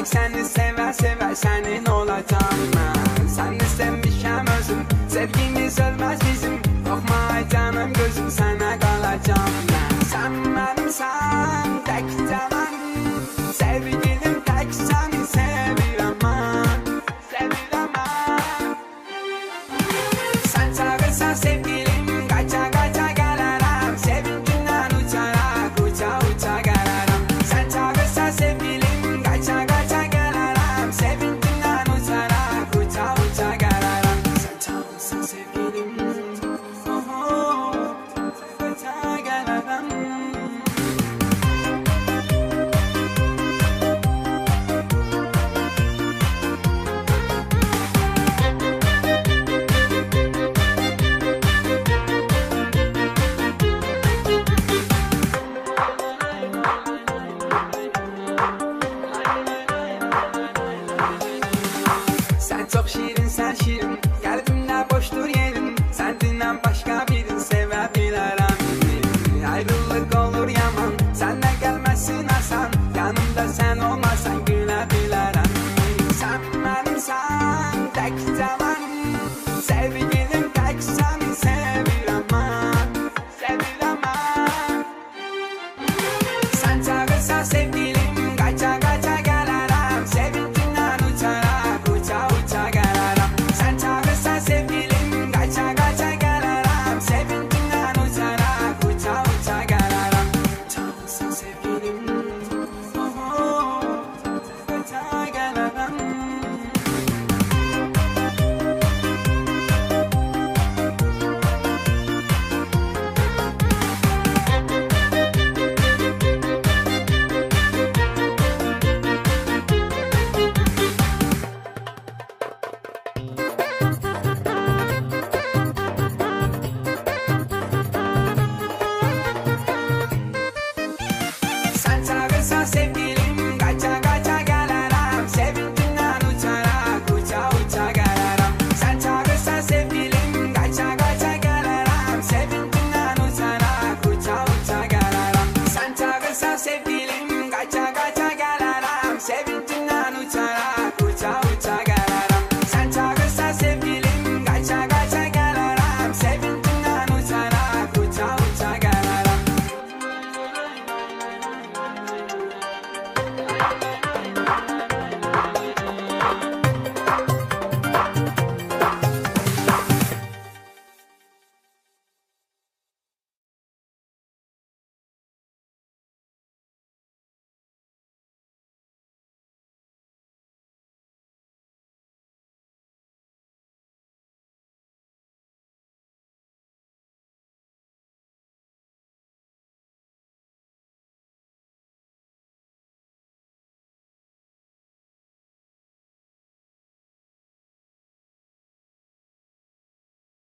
seni sever sever senin olacağım ben. Seni sevmişəm özüm, sevgimiz ölmez bizim. Korkma canım gözüm, sana kalacağım ben. Sen benimsen tek canım, sevgilim tek seni sevirəm ben. Sevirəm ben. Sen çağırsan sevgilim, kaça kaça gelirim. Sevincinden uçarak uça uça gelirim. Sen çağırsan sevgilim, kaça kaça gelirim. Sevincinden uçarak uça uça gelirim. Sen çağırsan sevgilim, kaça gelirim. Sen çok şirin, sen şirin, kalbimde boştur yerin. Senden başka birini sevebilirim. Ayrılık olur yaman, sen de gelmezsin asan. Yanımda sen olmazsan gülebilirim. Sen benimsen tek canım, sevgilim tek seni sevirəm ben. Sevirəm ben. Sen çağırsan sevgilim, kaça kaça gelirim. Sevincinden uçarak uça uça gelirim. Sen çağırsan sevgilim, kaça kaça gelirim. Sevincinden uçarak uça uça gelirim. Çağırsan sevgilim, kaça gelirim. Sen çağırsan sevgilim, kaça kaça gelirim. Sevincinden uçarak uça uça gelirim. Sen çağırsan sevgilim, kaça kaça gelirim. Sevincinden uçarak uça uça gelirim. Sen çağırsan sevgilim, kaça kaça gelirim. Sevincinden uçarak uça uça gelirim. Sen çağırsan sevgilim, kaça kaça gelirim. Sevincinden uçarak uça uça gelirim.